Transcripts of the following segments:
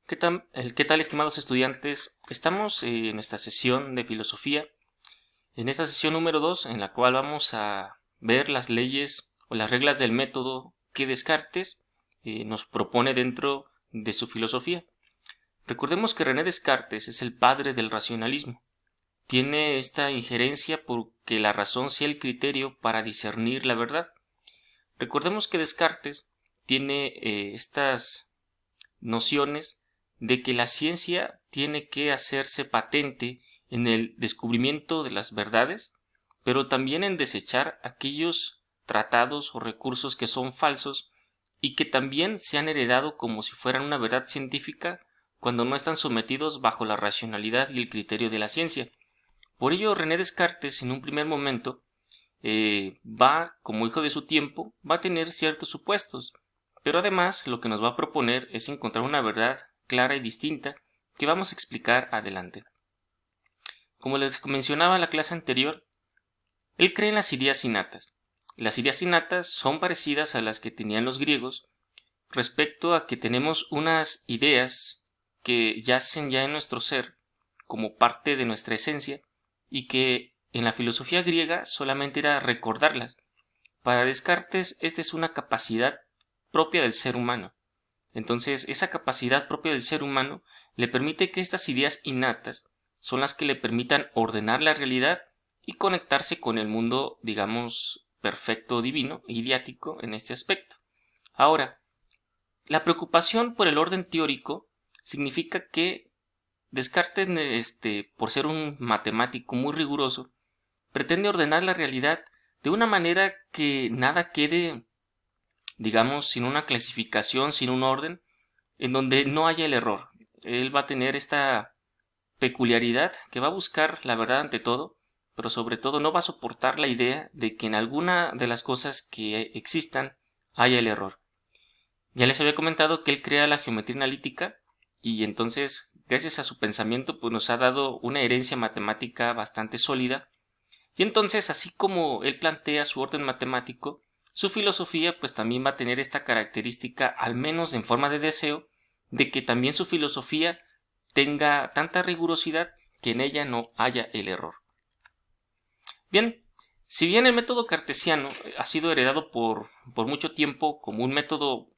¿Qué tal, estimados estudiantes? Estamos en esta sesión de filosofía, en esta sesión número 2, en la cual vamos a ver las leyes o las reglas del método que Descartes nos propone dentro de su filosofía. Recordemos que René Descartes es el padre del racionalismo. Tiene esta injerencia porque la razón sea el criterio para discernir la verdad. Recordemos que Descartes tiene estas nociones de que la ciencia tiene que hacerse patente en el descubrimiento de las verdades, pero también en desechar aquellos tratados o recursos que son falsos y que también se han heredado como si fueran una verdad científica cuando no están sometidos bajo la racionalidad y el criterio de la ciencia. Por ello, René Descartes, en un primer momento, como hijo de su tiempo, va a tener ciertos supuestos, pero además lo que nos va a proponer es encontrar una verdad clara y distinta que vamos a explicar adelante. Como les mencionaba en la clase anterior, él cree en las ideas innatas. Las ideas innatas son parecidas a las que tenían los griegos respecto a que tenemos unas ideas que yacen ya en nuestro ser como parte de nuestra esencia y que en la filosofía griega solamente era recordarlas. Para Descartes, esta es una capacidad propia del ser humano. Entonces, esa capacidad propia del ser humano le permite que estas ideas innatas son las que le permitan ordenar la realidad y conectarse con el mundo, digamos, perfecto, divino, ideático en este aspecto. Ahora, la preocupación por el orden teórico significa que Descartes, por ser un matemático muy riguroso, pretende ordenar la realidad de una manera que nada quede, digamos, sin una clasificación, sin un orden, en donde no haya el error. Él va a tener esta peculiaridad que va a buscar la verdad ante todo, pero sobre todo no va a soportar la idea de que en alguna de las cosas que existan haya el error. Ya les había comentado que él crea la geometría analítica y entonces, gracias a su pensamiento, pues nos ha dado una herencia matemática bastante sólida. Y entonces, así como él plantea su orden matemático, su filosofía pues también va a tener esta característica, al menos en forma de deseo, de que también su filosofía tenga tanta rigurosidad que en ella no haya el error. Bien, si bien el método cartesiano ha sido heredado por mucho tiempo como un método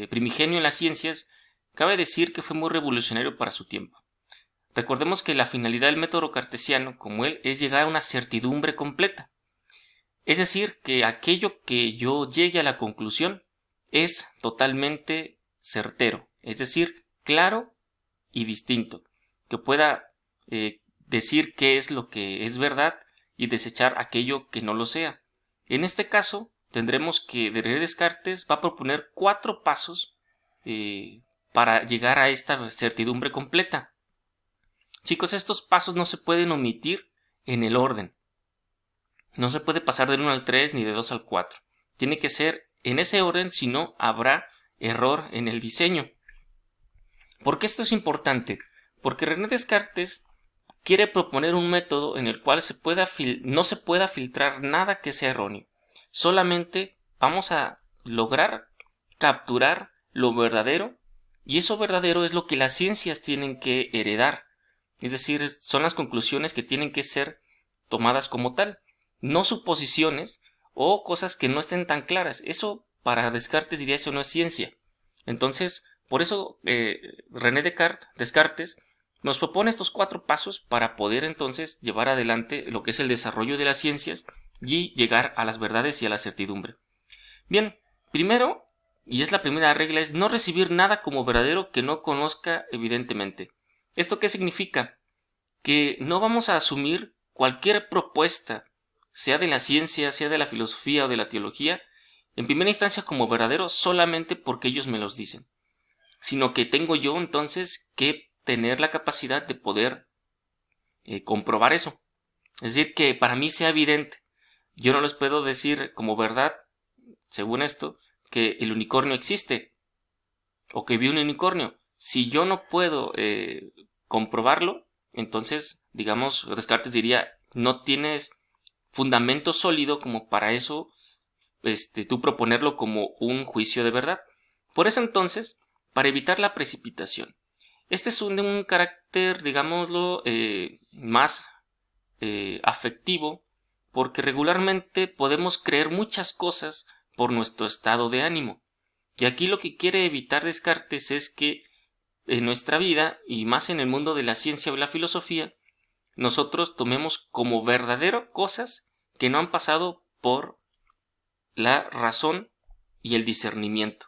primigenio en las ciencias, cabe decir que fue muy revolucionario para su tiempo. Recordemos que la finalidad del método cartesiano, como él, es llegar a una certidumbre completa. Es decir, que aquello que yo llegue a la conclusión es totalmente certero, es decir, claro y distinto, que pueda decir qué es lo que es verdad y desechar aquello que no lo sea. En este caso, tendremos que René Descartes va a proponer 4 pasos para llegar a esta certidumbre completa. Chicos, estos pasos no se pueden omitir en el orden. No se puede pasar del 1 al 3 ni de 2 al 4. Tiene que ser en ese orden, si no habrá error en el diseño. ¿Por qué esto es importante? Porque René Descartes quiere proponer un método en el cual no se pueda filtrar nada que sea erróneo. Solamente vamos a lograr capturar lo verdadero, y eso verdadero es lo que las ciencias tienen que heredar. Es decir, son las conclusiones que tienen que ser tomadas como tal, no suposiciones o cosas que no estén tan claras. Eso para Descartes diría eso no es ciencia. Entonces, por eso René Descartes nos propone estos 4 pasos para poder entonces llevar adelante lo que es el desarrollo de las ciencias y llegar a las verdades y a la certidumbre. Bien, primero, y es la primera regla, es no recibir nada como verdadero que no conozca evidentemente. ¿Esto qué significa? Que no vamos a asumir cualquier propuesta, sea de la ciencia, sea de la filosofía o de la teología, en primera instancia como verdadero solamente porque ellos me los dicen, sino que tengo yo entonces que tener la capacidad de poder comprobar eso. Es decir, que para mí sea evidente. Yo no les puedo decir como verdad, según esto, que el unicornio existe o que vi un unicornio. Si yo no puedo comprobarlo, entonces, digamos, Descartes diría, no tienes fundamento sólido como para eso tú proponerlo como un juicio de verdad. Por eso entonces, para evitar la precipitación Este es de un carácter, digámoslo, más afectivo, porque regularmente podemos creer muchas cosas por nuestro estado de ánimo. Y aquí lo que quiere evitar Descartes es que en nuestra vida, y más en el mundo de la ciencia o la filosofía, nosotros tomemos como verdadero cosas que no han pasado por la razón y el discernimiento.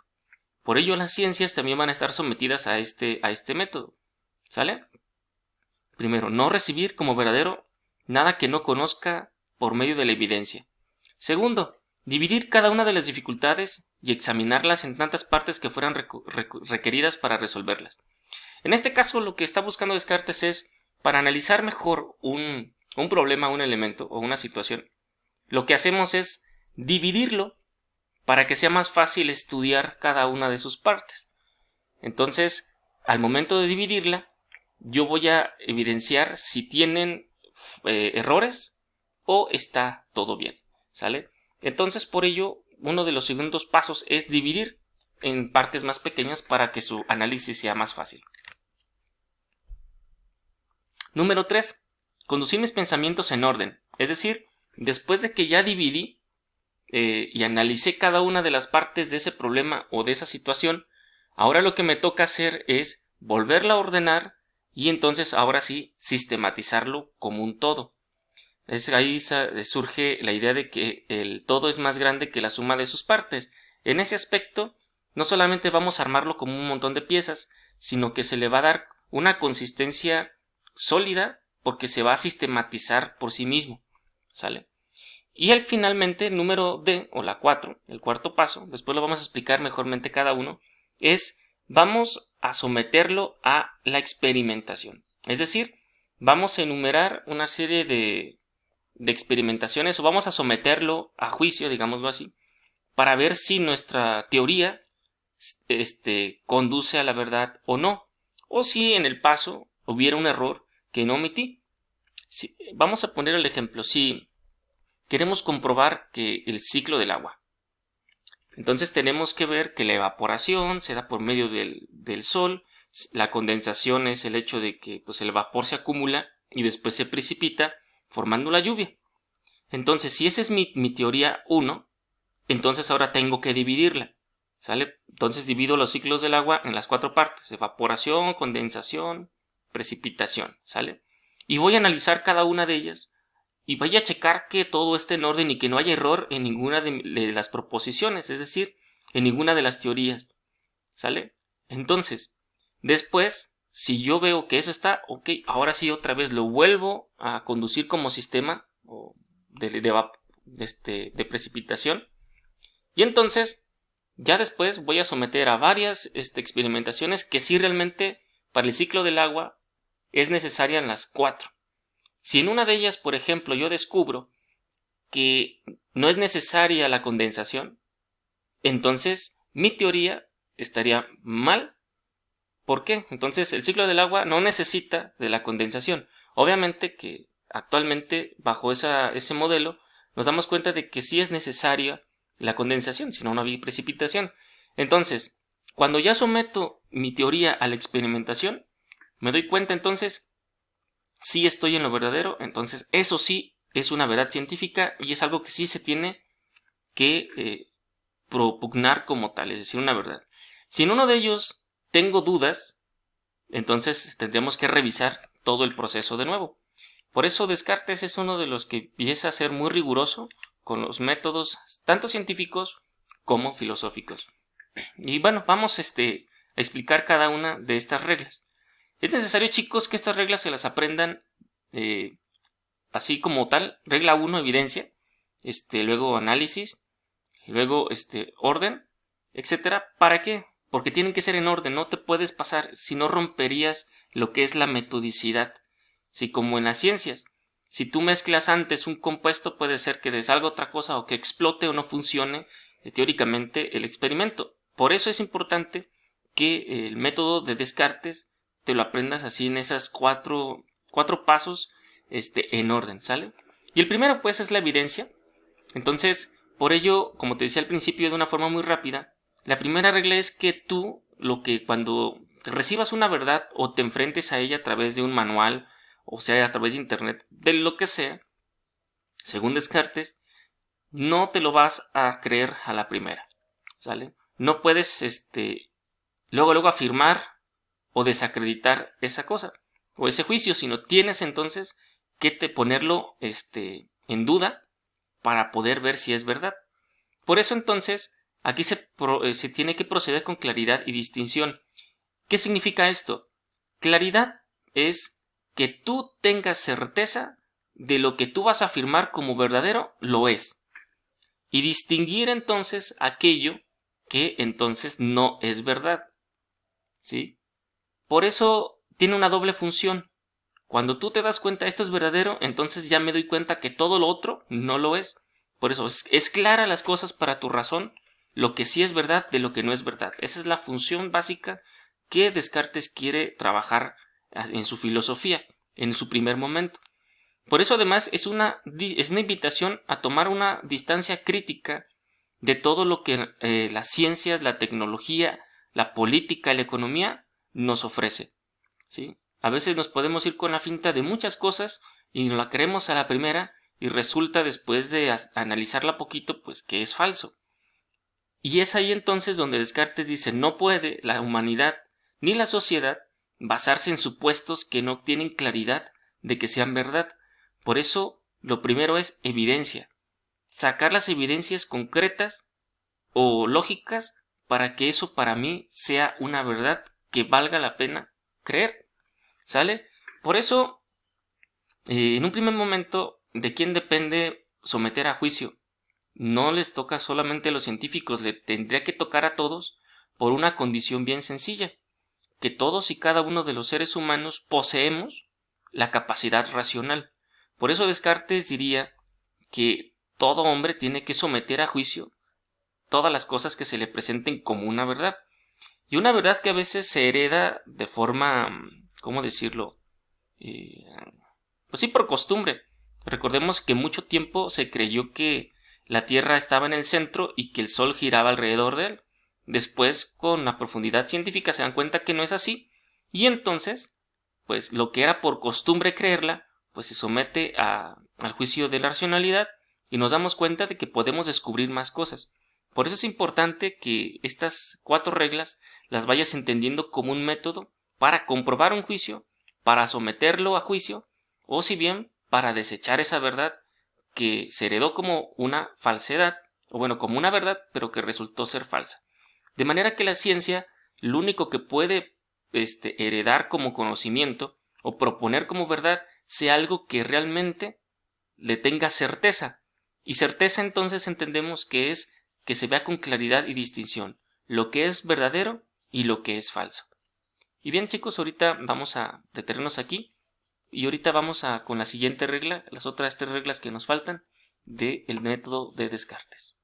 Por ello las ciencias también van a estar sometidas a este método. ¿Sale? Primero, no recibir como verdadero nada que no conozca por medio de la evidencia. Segundo, dividir cada una de las dificultades y examinarlas en tantas partes que fueran requeridas para resolverlas. En este caso, lo que está buscando Descartes es, para analizar mejor un problema, un elemento o una situación, lo que hacemos es dividirlo para que sea más fácil estudiar cada una de sus partes. Entonces, al momento de dividirla, yo voy a evidenciar si tienen errores o está todo bien, ¿sale? Entonces, por ello, uno de los segundos pasos es dividir en partes más pequeñas para que su análisis sea más fácil. Número 3. Conducir mis pensamientos en orden. Es decir, después de que ya dividí y analicé cada una de las partes de ese problema o de esa situación, ahora lo que me toca hacer es volverla a ordenar y entonces ahora sí sistematizarlo como un todo. Ahí surge la idea de que el todo es más grande que la suma de sus partes. En ese aspecto, no solamente vamos a armarlo como un montón de piezas, sino que se le va a dar una consistencia sólida porque se va a sistematizar por sí mismo, ¿sale? Y finalmente, el número D, o la 4, el cuarto paso, después lo vamos a explicar mejormente cada uno, es vamos a someterlo a la experimentación. Es decir, vamos a enumerar una serie de experimentaciones o vamos a someterlo a juicio, digámoslo así, para ver si nuestra teoría conduce a la verdad o no, o si en el paso hubiera un error que no omití. Vamos a poner el ejemplo, si queremos comprobar que el ciclo del agua, entonces tenemos que ver que la evaporación se da por medio del sol, la condensación es el hecho de que pues, el vapor se acumula y después se precipita formando la lluvia. Entonces, si esa es mi teoría 1, entonces ahora tengo que dividirla, ¿sale? Entonces divido los ciclos del agua en las 4 partes: evaporación, condensación, precipitación, ¿sale? Y voy a analizar cada una de ellas y voy a checar que todo esté en orden y que no haya error en ninguna de las proposiciones, es decir, en ninguna de las teorías, ¿sale? Entonces, después, si yo veo que eso está, ok, ahora sí otra vez lo vuelvo a conducir como sistema de precipitación. Y entonces, ya después voy a someter a varias experimentaciones que sí realmente para el ciclo del agua es necesaria en las 4. Si en una de ellas, por ejemplo, yo descubro que no es necesaria la condensación, entonces mi teoría estaría mal. ¿Por qué? Entonces el ciclo del agua no necesita de la condensación. Obviamente que actualmente bajo ese modelo nos damos cuenta de que sí es necesaria la condensación, si no, no había precipitación. Entonces, cuando ya someto mi teoría a la experimentación, me doy cuenta entonces si estoy en lo verdadero. Entonces eso sí es una verdad científica y es algo que sí se tiene que propugnar como tal, es decir, una verdad. Si en uno de ellos tengo dudas, entonces tendremos que revisar todo el proceso de nuevo. Por eso Descartes es uno de los que empieza a ser muy riguroso con los métodos tanto científicos como filosóficos. Y bueno, vamos a explicar cada una de estas reglas. Es necesario, chicos, que estas reglas se las aprendan así como tal. Regla 1, evidencia, luego análisis, luego orden, etcétera. ¿Para qué? Porque tienen que ser en orden, no te puedes pasar, si no romperías lo que es la metodicidad. Si como en las ciencias, si tú mezclas antes un compuesto, puede ser que salga otra cosa o que explote o no funcione teóricamente el experimento. Por eso es importante que el método de Descartes te lo aprendas así en esas cuatro pasos en orden, ¿sale? Y el primero pues es la evidencia. Entonces, por ello, como te decía al principio de una forma muy rápida, la primera regla es que tú, cuando recibas una verdad o te enfrentes a ella a través de un manual, o sea, a través de internet, de lo que sea, según Descartes, no te lo vas a creer a la primera, ¿sale? No puedes, luego afirmar o desacreditar esa cosa o ese juicio, sino tienes entonces que ponerlo, en duda para poder ver si es verdad. Por eso entonces, aquí se tiene que proceder con claridad y distinción. ¿Qué significa esto? Claridad es que tú tengas certeza de lo que tú vas a afirmar como verdadero, lo es. Y distinguir entonces aquello que entonces no es verdad. ¿Sí? Por eso tiene una doble función. Cuando tú te das cuenta esto es verdadero, entonces ya me doy cuenta que todo lo otro no lo es. Por eso es clara las cosas para tu razón, lo que sí es verdad de lo que no es verdad. Esa es la función básica que Descartes quiere trabajar en su filosofía, en su primer momento. Por eso además es una invitación a tomar una distancia crítica de todo lo que las ciencias, la tecnología, la política, la economía nos ofrece, ¿sí? A veces nos podemos ir con la finta de muchas cosas y nos la creemos a la primera y resulta después de analizarla poquito pues que es falso. Y es ahí entonces donde Descartes dice no puede la humanidad ni la sociedad basarse en supuestos que no tienen claridad de que sean verdad. Por eso lo primero es evidencia. Sacar las evidencias concretas o lógicas para que eso para mí sea una verdad que valga la pena creer. ¿Sale? Por eso, en un primer momento, ¿de quién depende someter a juicio? No les toca solamente a los científicos, le tendría que tocar a todos por una condición bien sencilla, que todos y cada uno de los seres humanos poseemos la capacidad racional. Por eso Descartes diría que todo hombre tiene que someter a juicio todas las cosas que se le presenten como una verdad. Y una verdad que a veces se hereda de forma, ¿cómo decirlo? Pues sí, por costumbre. Recordemos que mucho tiempo se creyó que la Tierra estaba en el centro y que el Sol giraba alrededor de él. Después, con la profundidad científica, se dan cuenta que no es así. Y entonces, pues lo que era por costumbre creerla, pues se somete al juicio de la racionalidad y nos damos cuenta de que podemos descubrir más cosas. Por eso es importante que estas 4 reglas las vayas entendiendo como un método para comprobar un juicio, para someterlo a juicio, o si bien para desechar esa verdad que se heredó como una falsedad, o bueno, como una verdad, pero que resultó ser falsa. De manera que la ciencia, lo único que puede heredar como conocimiento o proponer como verdad, sea algo que realmente le tenga certeza. Y certeza entonces entendemos que es que se vea con claridad y distinción lo que es verdadero y lo que es falso. Y bien chicos, ahorita vamos a detenernos aquí y ahorita vamos con la siguiente regla, las otras 3 reglas que nos faltan del método de Descartes.